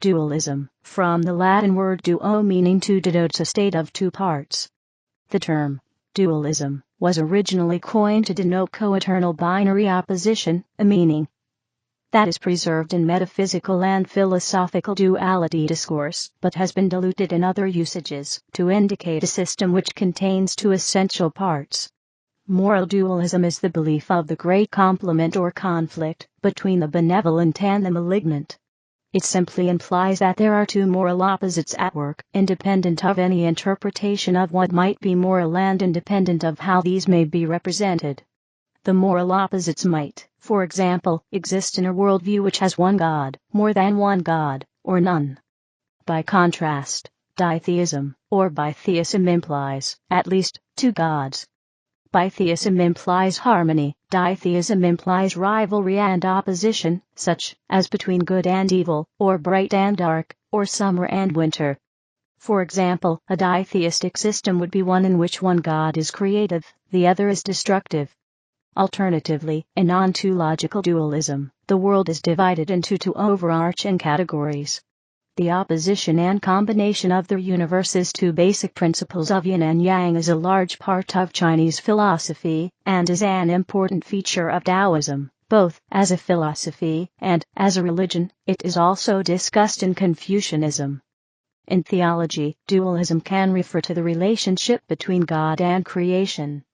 Dualism, from the Latin word duo meaning to denote a state of two parts. The term dualism was originally coined to denote co-eternal binary opposition, a meaning that is preserved in metaphysical and philosophical duality discourse, but has been diluted in other usages to indicate a system which contains two essential parts. Moral dualism is the belief of the great complement or conflict between the benevolent and the malignant. It simply implies that there are two moral opposites at work, independent of any interpretation of what might be moral and independent of how these may be represented. The moral opposites might, for example, exist in a worldview which has one God, more than one God, or none. By contrast, ditheism, or bitheism implies, at least, two gods. Bitheism implies harmony, ditheism implies rivalry and opposition, such as between good and evil, or bright and dark, or summer and winter. For example, a ditheistic system would be one in which one God is creative, the other is destructive. Alternatively, in ontological dualism, the world is divided into two overarching categories. The opposition and combination of the universe's two basic principles of yin and yang is a large part of Chinese philosophy, and is an important feature of Taoism, both as a philosophy and as a religion. It is also discussed in Confucianism. In theology, dualism can refer to the relationship between God and creation.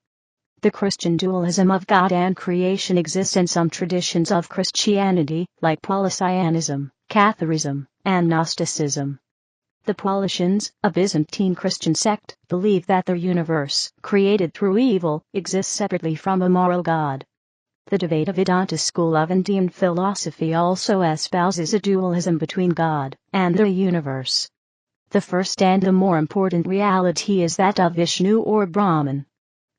The Christian dualism of God and creation exists in some traditions of Christianity, like Polycianism, Catharism, and Gnosticism. The Paulicians, a Byzantine Christian sect, believe that the universe, created through evil, exists separately from a moral God. The Dvaita Vedanta school of Indian philosophy also espouses a dualism between God and the universe. The first and the more important reality is that of Vishnu or Brahman.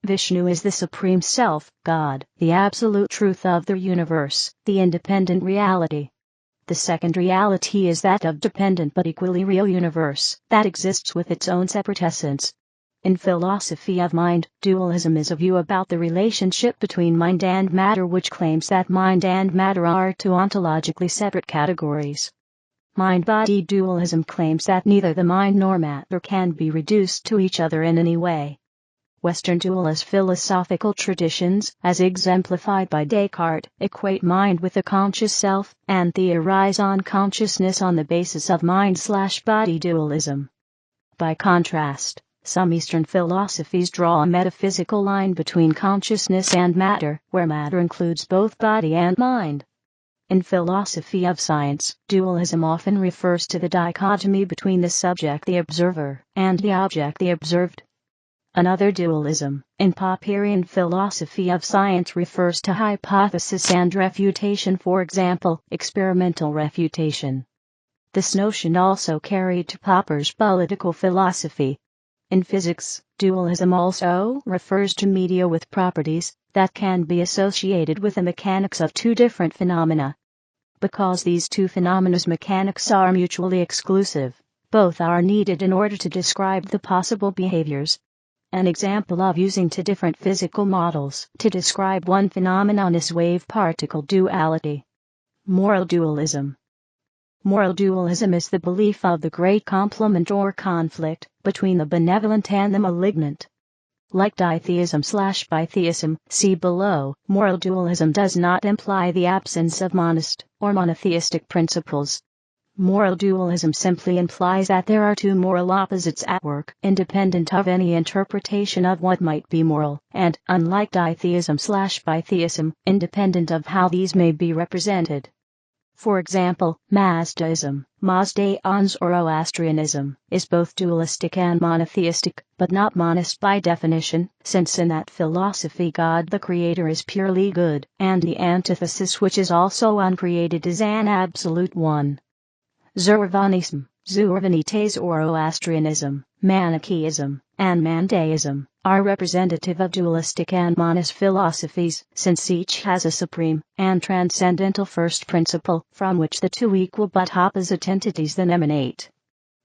Vishnu is the Supreme Self, God, the absolute truth of the universe, the independent reality. The second reality is that of dependent but equally real universe, that exists with its own separate essence. In philosophy of mind, dualism is a view about the relationship between mind and matter which claims that mind and matter are two ontologically separate categories. Mind-body dualism claims that neither the mind nor matter can be reduced to each other in any way. Western dualist philosophical traditions, as exemplified by Descartes, equate mind with a conscious self, and theorize on consciousness on the basis of mind/body dualism. By contrast, some Eastern philosophies draw a metaphysical line between consciousness and matter, where matter includes both body and mind. In philosophy of science, dualism often refers to the dichotomy between the subject the observer, and the object the observed. Another dualism, in Popperian philosophy of science, refers to hypothesis and refutation, for example, experimental refutation. This notion also carried to Popper's political philosophy. In physics, dualism also refers to media with properties that can be associated with the mechanics of two different phenomena. Because these two phenomena's mechanics are mutually exclusive, both are needed in order to describe the possible behaviors. An example of using two different physical models to describe one phenomenon is wave-particle duality. Moral dualism. Moral dualism is the belief of the great complement or conflict between the benevolent and the malignant. Like ditheism/bitheism, see below, moral dualism does not imply the absence of monist or monotheistic principles. Moral dualism simply implies that there are two moral opposites at work, independent of any interpretation of what might be moral, and, unlike ditheism/bitheism, independent of how these may be represented. For example, Mazdaism, Mazdaean Zoroastrianism, is both dualistic and monotheistic, but not monist by definition, since in that philosophy God the Creator is purely good, and the antithesis, which is also uncreated, is an absolute one. Zorovanism, Zorovanite Zoroastrianism, Manichaeism, and Mandaism are representative of dualistic and monist philosophies, since each has a supreme and transcendental first principle from which the two equal but opposite entities then emanate.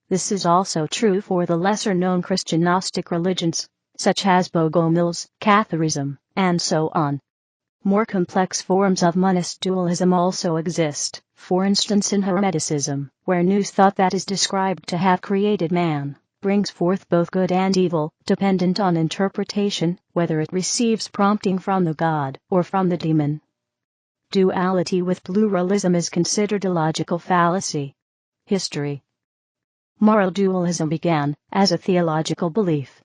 This is also true for the lesser-known Christian Gnostic religions, such as Bogomils, Catharism, and so on. More complex forms of monist dualism also exist, for instance in Hermeticism, where Nous thought that is described to have created man, brings forth both good and evil, dependent on interpretation, whether it receives prompting from the god or from the demon. Duality with pluralism is considered a logical fallacy. History. Moral dualism began as a theological belief.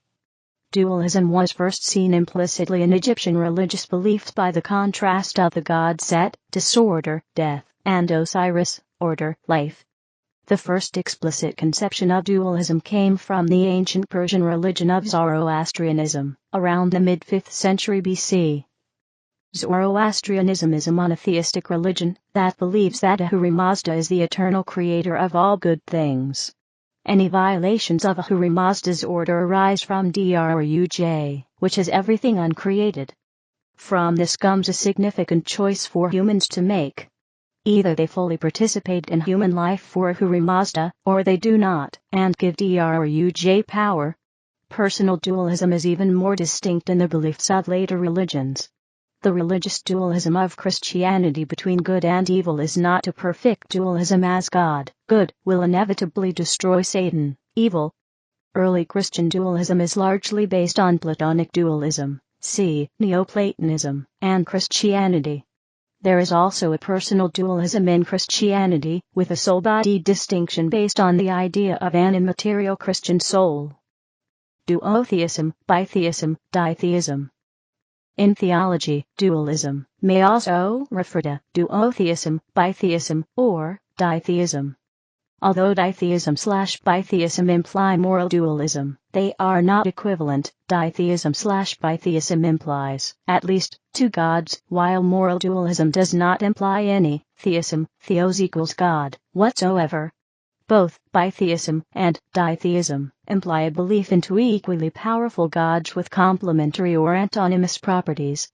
Dualism was first seen implicitly in Egyptian religious beliefs by the contrast of the god Set, disorder, death, and Osiris, order, life. The first explicit conception of dualism came from the ancient Persian religion of Zoroastrianism, around the mid-5th century BC. Zoroastrianism is a monotheistic religion that believes that Ahura Mazda is the eternal creator of all good things. Any violations of Ahura Mazda's order arise from Druj, which is everything uncreated. From this comes a significant choice for humans to make. Either they fully participate in human life for Ahura Mazda, or they do not, and give Druj power. Personal dualism is even more distinct in the beliefs of later religions. The religious dualism of Christianity between good and evil is not a perfect dualism, as God, good, will inevitably destroy Satan, evil. Early Christian dualism is largely based on Platonic dualism, see Neoplatonism, and Christianity. There is also a personal dualism in Christianity, with a soul-body distinction based on the idea of an immaterial Christian soul. Duotheism, bitheism, ditheism. In theology, dualism may also refer to duotheism, bitheism, or ditheism. Although ditheism/bitheism imply moral dualism, they are not equivalent. Ditheism/bitheism implies, at least, two gods, while moral dualism does not imply any theism, theos equals God, whatsoever. Both bitheism and ditheism imply a belief in two equally powerful gods with complementary or antonymous properties.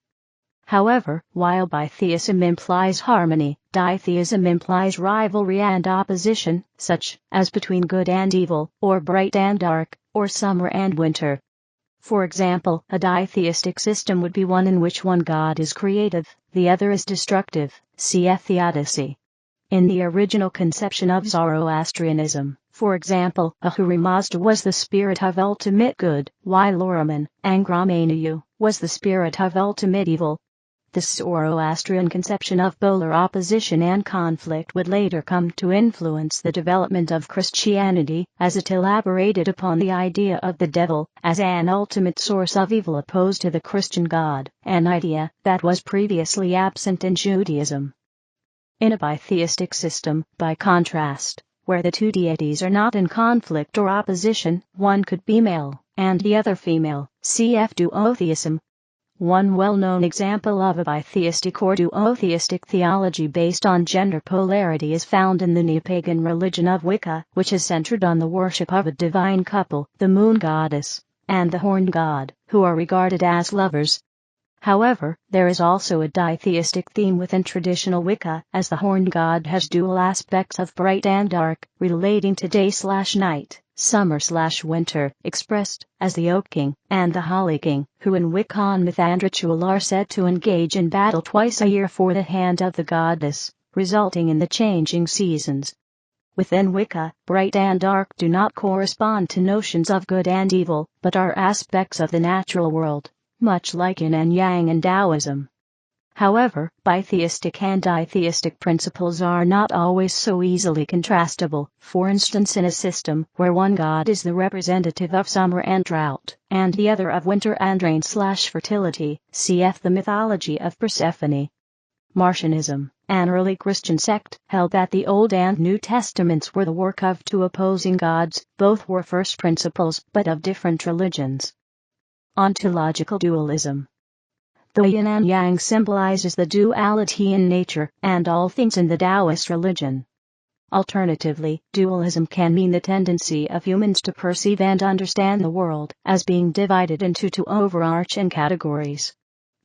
However, while bitheism implies harmony, ditheism implies rivalry and opposition, such as between good and evil, or bright and dark, or summer and winter. For example, a ditheistic system would be one in which one god is creative, the other is destructive, cf. theodicy. In the original conception of Zoroastrianism, for example, Ahura Mazda was the spirit of ultimate good, while Ahriman, Angramanu, was the spirit of ultimate evil. This Zoroastrian conception of polar opposition and conflict would later come to influence the development of Christianity, as it elaborated upon the idea of the devil as an ultimate source of evil opposed to the Christian God, an idea that was previously absent in Judaism. In a bitheistic system, by contrast, where the two deities are not in conflict or opposition, one could be male, and the other female, cf. duotheism. One well-known example of a bitheistic or duotheistic theology based on gender polarity is found in the neo-pagan religion of Wicca, which is centered on the worship of a divine couple, the moon goddess, and the horned god, who are regarded as lovers. However, there is also a ditheistic theme within traditional Wicca, as the horned god has dual aspects of bright and dark, relating to day/night, summer/winter, expressed as the Oak King and the Holly King, who in Wiccan myth and ritual are said to engage in battle twice a year for the hand of the goddess, resulting in the changing seasons. Within Wicca, bright and dark do not correspond to notions of good and evil, but are aspects of the natural world, much like Yin and Yang in Taoism. However, bitheistic and ditheistic principles are not always so easily contrastable. For instance, in a system where one god is the representative of summer and drought, and the other of winter and rain/fertility, cf. the mythology of Persephone. Marcionism, an early Christian sect, held that the Old and New Testaments were the work of two opposing gods. Both were first principles, but of different religions. Ontological dualism. The yin and yang symbolizes the duality in nature and all things in the Taoist religion. Alternatively, dualism can mean the tendency of humans to perceive and understand the world as being divided into two overarching categories.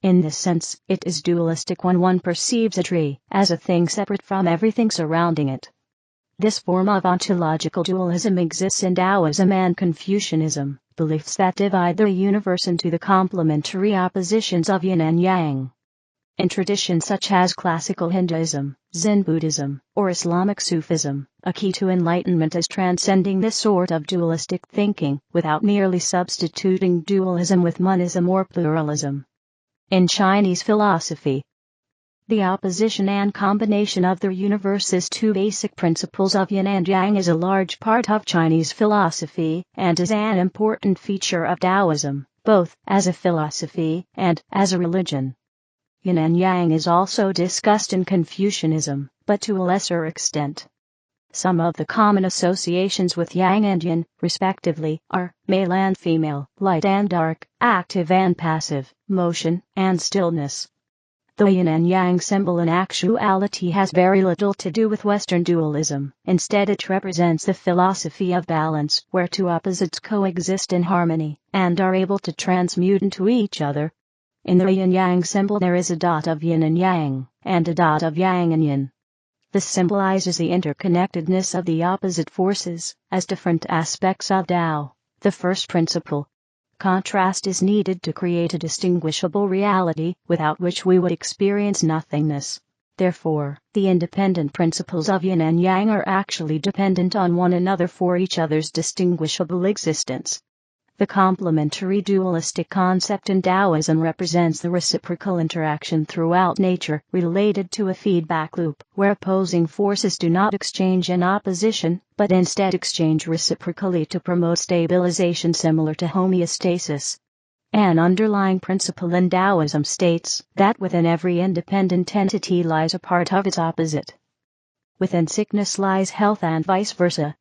In this sense, it is dualistic when one perceives a tree as a thing separate from everything surrounding it. This form of ontological dualism exists in Taoism and Confucianism, beliefs that divide the universe into the complementary oppositions of yin and yang. In traditions such as classical Hinduism, Zen Buddhism, or Islamic Sufism, a key to enlightenment is transcending this sort of dualistic thinking without merely substituting dualism with monism or pluralism. In Chinese philosophy, the opposition and combination of the universe's two basic principles of yin and yang is a large part of Chinese philosophy and is an important feature of Taoism, both as a philosophy and as a religion. Yin and Yang is also discussed in Confucianism, but to a lesser extent. Some of the common associations with Yang and Yin, respectively, are male and female, light and dark, active and passive, motion and stillness. The Yin and Yang symbol in actuality has very little to do with Western dualism. Instead, it represents the philosophy of balance, where two opposites coexist in harmony and are able to transmute into each other. In the yin-yang symbol there is a dot of yin and yang, and a dot of yang and yin. This symbolizes the interconnectedness of the opposite forces, as different aspects of Tao, the first principle. Contrast is needed to create a distinguishable reality, without which we would experience nothingness. Therefore, the independent principles of yin and yang are actually dependent on one another for each other's distinguishable existence. The complementary dualistic concept in Taoism represents the reciprocal interaction throughout nature, related to a feedback loop, where opposing forces do not exchange in opposition, but instead exchange reciprocally to promote stabilization similar to homeostasis. An underlying principle in Taoism states that within every independent entity lies a part of its opposite. Within sickness lies health and vice versa.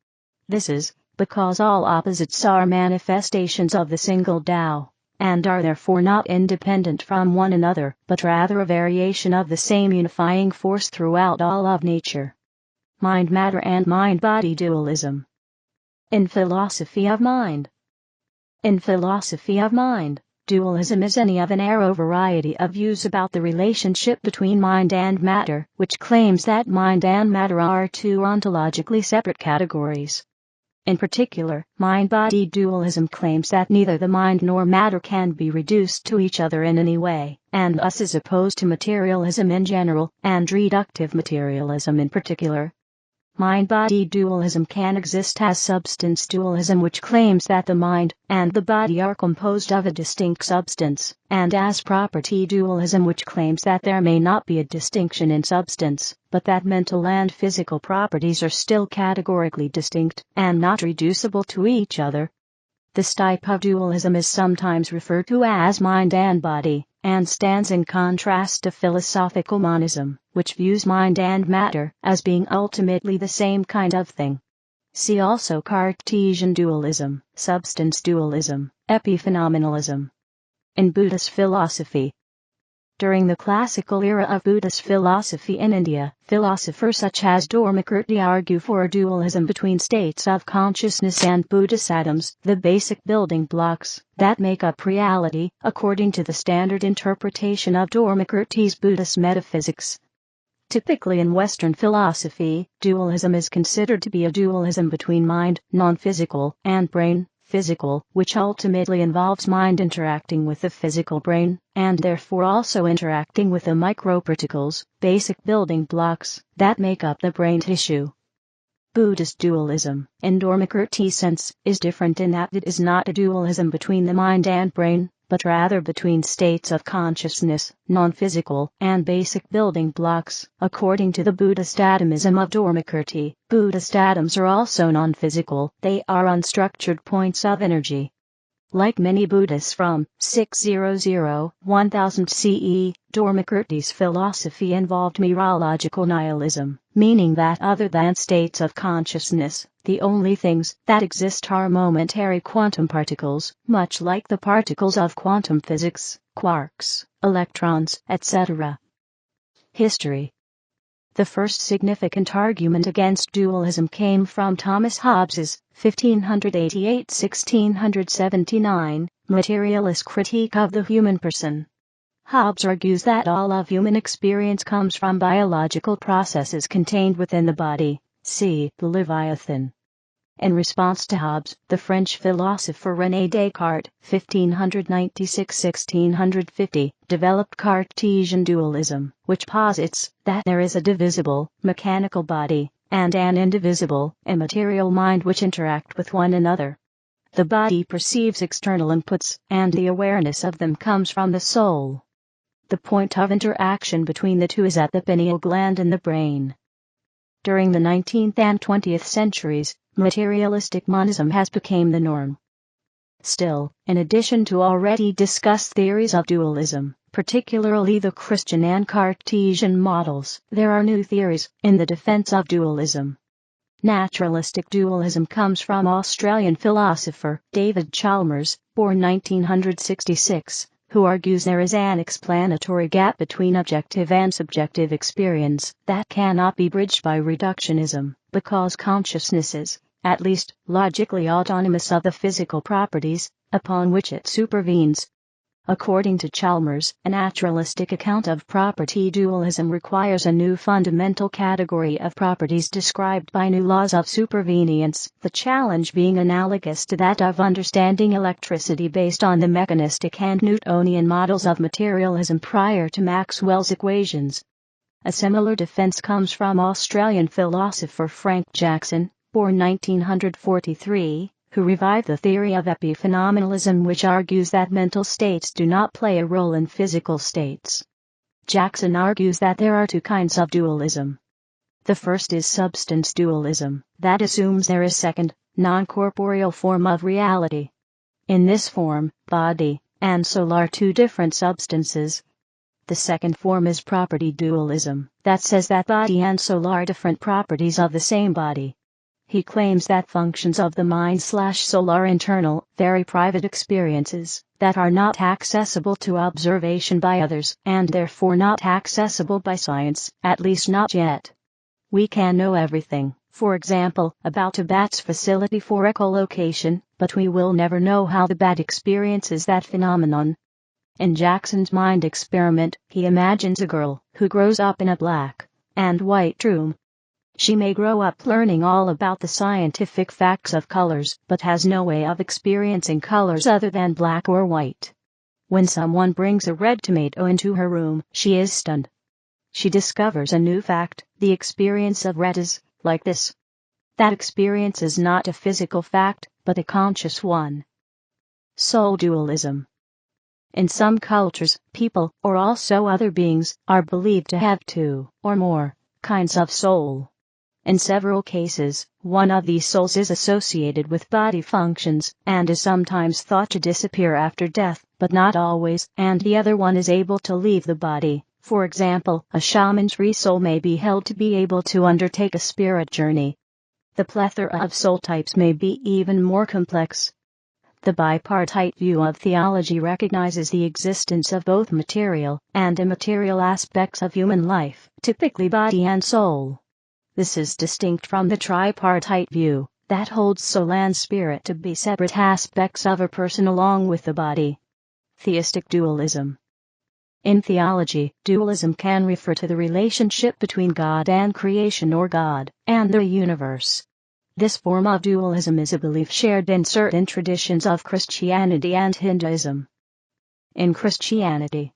This is because all opposites are manifestations of the single Tao, and are therefore not independent from one another, but rather a variation of the same unifying force throughout all of nature. Mind-matter and mind-body dualism. In philosophy of mind, dualism is any of a narrow variety of views about the relationship between mind and matter, which claims that mind and matter are two ontologically separate categories. In particular, mind-body dualism claims that neither the mind nor matter can be reduced to each other in any way, and thus is opposed to materialism in general, and reductive materialism in particular. Mind-body dualism can exist as substance dualism, which claims that the mind and the body are composed of a distinct substance, and as property dualism, which claims that there may not be a distinction in substance, but that mental and physical properties are still categorically distinct and not reducible to each other. This type of dualism is sometimes referred to as mind and body, and stands in contrast to philosophical monism, which views mind and matter as being ultimately the same kind of thing. See also Cartesian Dualism, Substance Dualism, Epiphenomenalism. In Buddhist philosophy, during the classical era of Buddhist philosophy in India, philosophers such as Dharmakirti argue for a dualism between states of consciousness and Buddhist atoms, the basic building blocks that make up reality, according to the standard interpretation of Dharmakirti's Buddhist metaphysics. Typically in Western philosophy, dualism is considered to be a dualism between mind, non-physical, and brain, physical, which ultimately involves mind interacting with the physical brain, and therefore also interacting with the microparticles, basic building blocks, that make up the brain tissue. Buddhist dualism, in Dharmakirti's sense, is different in that it is not a dualism between the mind and brain, but rather between states of consciousness, non-physical, and basic building blocks. According to the Buddhist atomism of Dharmakirti, Buddhist atoms are also non-physical, they are unstructured points of energy. Like many Buddhists from 600–1000 CE, Dharmakirti's philosophy involved mereological nihilism, meaning that other than states of consciousness, the only things that exist are momentary quantum particles, much like the particles of quantum physics, quarks, electrons, etc. History. The first significant argument against dualism came from Thomas Hobbes's 1588–1679 materialist critique of the human person. Hobbes argues that all of human experience comes from biological processes contained within the body. See the Leviathan. In response to Hobbes, the French philosopher René Descartes, 1596–1650, developed Cartesian Dualism, which posits that there is a divisible, mechanical body, and an indivisible, immaterial mind which interact with one another. The body perceives external inputs, and the awareness of them comes from the soul. The point of interaction between the two is at the pineal gland in the brain. During the 19th and 20th centuries, materialistic monism has become the norm. Still, in addition to already discussed theories of dualism, particularly the Christian and Cartesian models, there are new theories in the defense of dualism. Naturalistic dualism comes from Australian philosopher David Chalmers, born 1966, who argues there is an explanatory gap between objective and subjective experience that cannot be bridged by reductionism, because consciousness is, at least, logically autonomous of the physical properties upon which it supervenes. According to Chalmers, a naturalistic account of property dualism requires a new fundamental category of properties described by new laws of supervenience, the challenge being analogous to that of understanding electricity based on the mechanistic and Newtonian models of materialism prior to Maxwell's equations. A similar defense comes from Australian philosopher Frank Jackson, born 1943, who revived the theory of epiphenomenalism, which argues that mental states do not play a role in physical states. Jackson argues that there are two kinds of dualism. The first is substance dualism, that assumes there is a second, non-corporeal form of reality. In this form, body and soul are two different substances. The second form is property dualism, that says that body and soul are different properties of the same body. He claims that functions of the mind/soul are internal, very private experiences that are not accessible to observation by others, and therefore not accessible by science, at least not yet. We can know everything, for example, about a bat's facility for echolocation, but we will never know how the bat experiences that phenomenon. In Jackson's mind experiment, he imagines a girl who grows up in a black and white room. She may grow up learning all about the scientific facts of colors, but has no way of experiencing colors other than black or white. When someone brings a red tomato into her room, she is stunned. She discovers a new fact: the experience of red is like this. That experience is not a physical fact, but a conscious one. Soul dualism. In some cultures, people, or also other beings, are believed to have two or more kinds of soul. In several cases, one of these souls is associated with body functions, and is sometimes thought to disappear after death, but not always, and the other one is able to leave the body. For example, a shaman's free soul may be held to be able to undertake a spirit journey. The plethora of soul types may be even more complex. The bipartite view of theology recognizes the existence of both material and immaterial aspects of human life, typically body and soul. This is distinct from the tripartite view, that holds soul and spirit to be separate aspects of a person along with the body. Theistic dualism. In theology, dualism can refer to the relationship between God and creation, or God and the universe. This form of dualism is a belief shared in certain traditions of Christianity and Hinduism. In Christianity,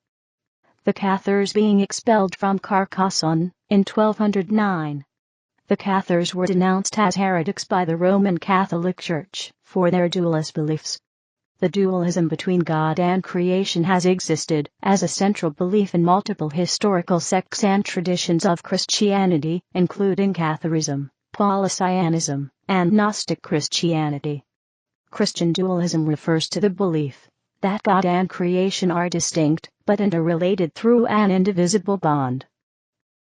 the Cathars being expelled from Carcassonne in 1209. The Cathars were denounced as heretics by the Roman Catholic Church for their dualist beliefs. The dualism between God and creation has existed as a central belief in multiple historical sects and traditions of Christianity, including Catharism, Paulicianism, and Gnostic Christianity. Christian dualism refers to the belief that God and creation are distinct, but interrelated through an indivisible bond.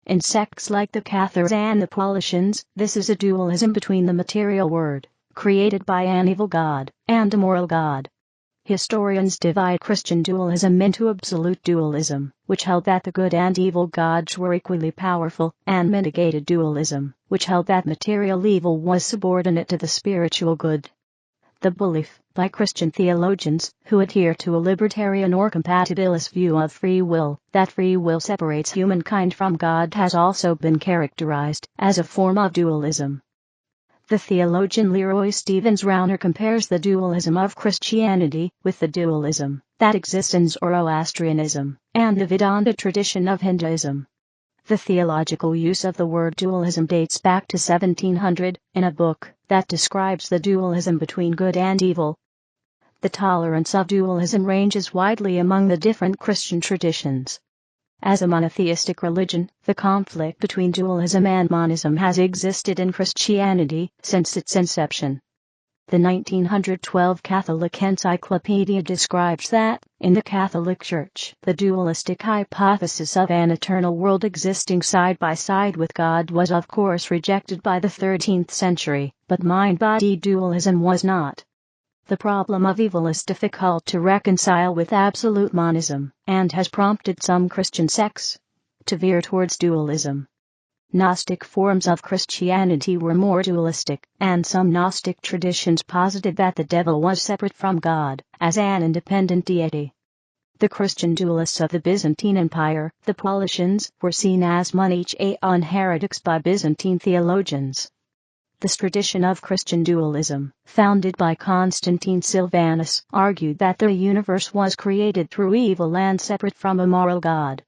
In sects like the Cathars and the Paulicians, this is a dualism between the material world, created by an evil God, and a moral God. Historians divide Christian dualism into absolute dualism, which held that the good and evil gods were equally powerful, and mitigated dualism, which held that material evil was subordinate to the spiritual good. The belief, by Christian theologians who adhere to a libertarian or compatibilist view of free will, that free will separates humankind from God, has also been characterized as a form of dualism. The theologian Leroy Stevens Rauner compares the dualism of Christianity with the dualism that exists in Zoroastrianism and the Vedanta tradition of Hinduism. The theological use of the word dualism dates back to 1700 in a book that describes the dualism between good and evil. The tolerance of dualism ranges widely among the different Christian traditions. As a monotheistic religion, the conflict between dualism and monism has existed in Christianity since its inception. The 1912 Catholic Encyclopedia describes that, in the Catholic Church, the dualistic hypothesis of an eternal world existing side by side with God was of course rejected by the 13th century, but mind-body dualism was not. The problem of evil is difficult to reconcile with absolute monism, and has prompted some Christian sects to veer towards dualism. Gnostic forms of Christianity were more dualistic, and some Gnostic traditions posited that the devil was separate from God, as an independent deity. The Christian dualists of the Byzantine Empire, the Paulicians, were seen as Manichaean heretics by Byzantine theologians. This tradition of Christian dualism, founded by Constantine Sylvanus, argued that the universe was created through evil and separate from a moral God.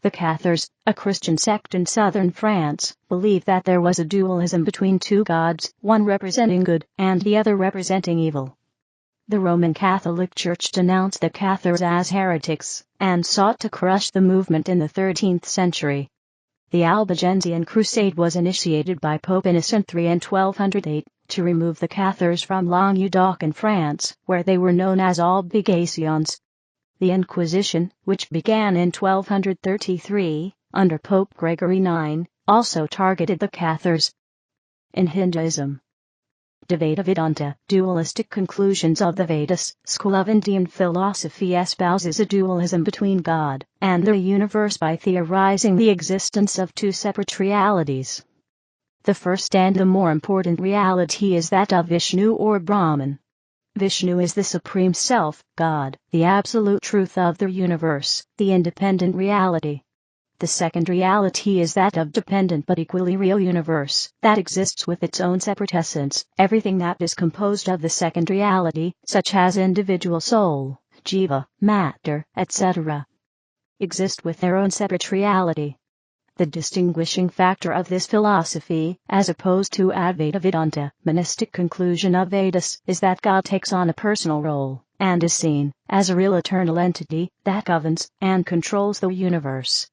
The Cathars, a Christian sect in southern France, believed that there was a dualism between two gods, one representing good and the other representing evil. The Roman Catholic Church denounced the Cathars as heretics, and sought to crush the movement in the 13th century. The Albigensian Crusade was initiated by Pope Innocent III in 1208, to remove the Cathars from Languedoc in France, where they were known as Albigensians. The Inquisition, which began in 1233, under Pope Gregory IX, also targeted the Cathars. In Hinduism, Dvaita Vedanta, dualistic conclusions of the Vedas, school of Indian philosophy espouses a dualism between God and the universe by theorizing the existence of two separate realities. The first and the more important reality is that of Vishnu or Brahman. Vishnu is the Supreme Self, God, the absolute truth of the universe, the independent reality. The second reality is that of dependent but equally real universe, that exists with its own separate essence. Everything that is composed of the second reality, such as individual soul, jiva, matter, etc., exist with their own separate reality. The distinguishing factor of this philosophy, as opposed to Advaita Vedanta, monistic conclusion of Vedas, is that God takes on a personal role, and is seen as a real eternal entity that governs and controls the universe.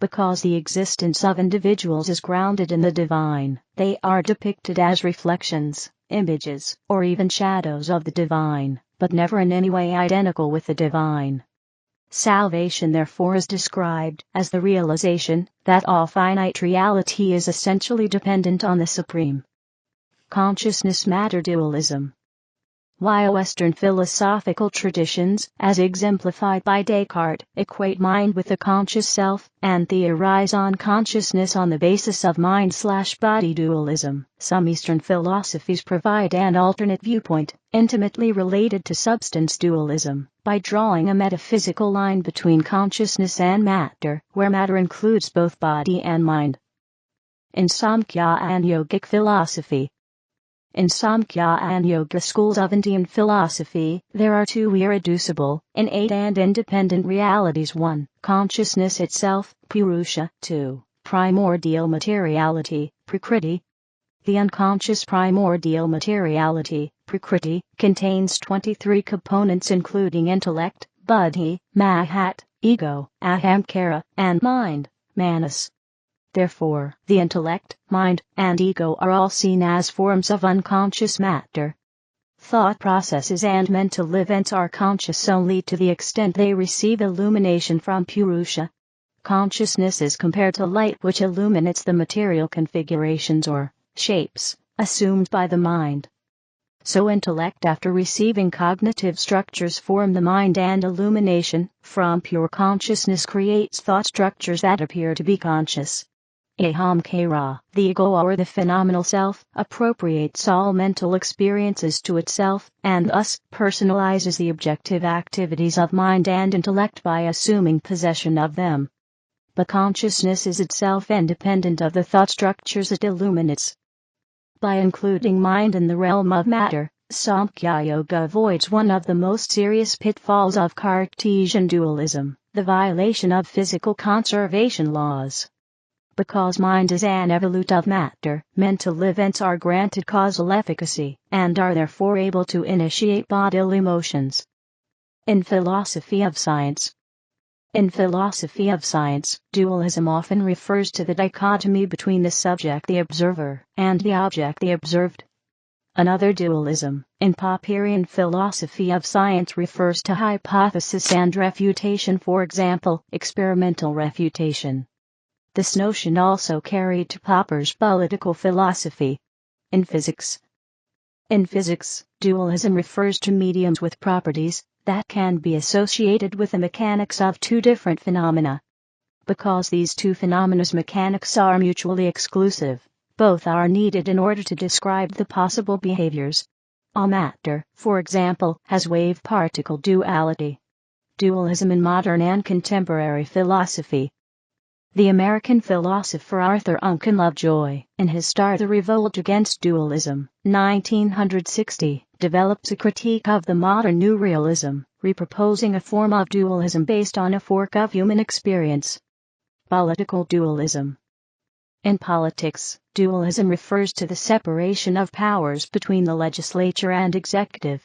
Because the existence of individuals is grounded in the divine, they are depicted as reflections, images, or even shadows of the divine, but never in any way identical with the divine. Salvation therefore is described as the realization that all finite reality is essentially dependent on the Supreme. Consciousness-matter dualism. While Western philosophical traditions, as exemplified by Descartes, equate mind with the conscious self, and theorize on consciousness on the basis of mind/body dualism, some Eastern philosophies provide an alternate viewpoint, intimately related to substance dualism, by drawing a metaphysical line between consciousness and matter, where matter includes both body and mind. In Samkhya and Yogic philosophy. In Samkhya and Yoga schools of Indian philosophy, there are two irreducible, innate and independent realities: 1. Consciousness itself, Purusha; 2. Primordial materiality, Prakriti. The unconscious primordial materiality, Prakriti, contains 23 components including intellect, buddhi, mahat, ego, ahamkara, and mind, manas. Therefore, the intellect, mind, and ego are all seen as forms of unconscious matter. Thought processes and mental events are conscious only to the extent they receive illumination from Purusha. Consciousness is compared to light which illuminates the material configurations or shapes assumed by the mind. So intellect, after receiving cognitive structures, form the mind, and illumination from pure consciousness creates thought structures that appear to be conscious. Ahamkara, the ego or the phenomenal self, appropriates all mental experiences to itself, and thus personalizes the objective activities of mind and intellect by assuming possession of them. But consciousness is itself independent of the thought structures it illuminates. By including mind in the realm of matter, Samkhya Yoga avoids one of the most serious pitfalls of Cartesian dualism, the violation of physical conservation laws. Because mind is an evolute of matter, mental events are granted causal efficacy, and are therefore able to initiate bodily motions. In philosophy of science, dualism often refers to the dichotomy between the subject the observer and the object the observed. Another dualism, in Popperian philosophy of science, refers to hypothesis and refutation, for example, experimental refutation. This notion also carried to Popper's political philosophy. In physics, dualism refers to mediums with properties that can be associated with the mechanics of two different phenomena. Because these two phenomena's mechanics are mutually exclusive, both are needed in order to describe the possible behaviors. All matter, for example, has wave-particle duality. Dualism in modern and contemporary philosophy. The American philosopher Arthur Uncken Lovejoy, in his Star the Revolt Against Dualism, 1960, develops a critique of the modern New Realism, reproposing a form of dualism based on a fork of human experience. Political dualism. In politics, dualism refers to the separation of powers between the legislature and executive.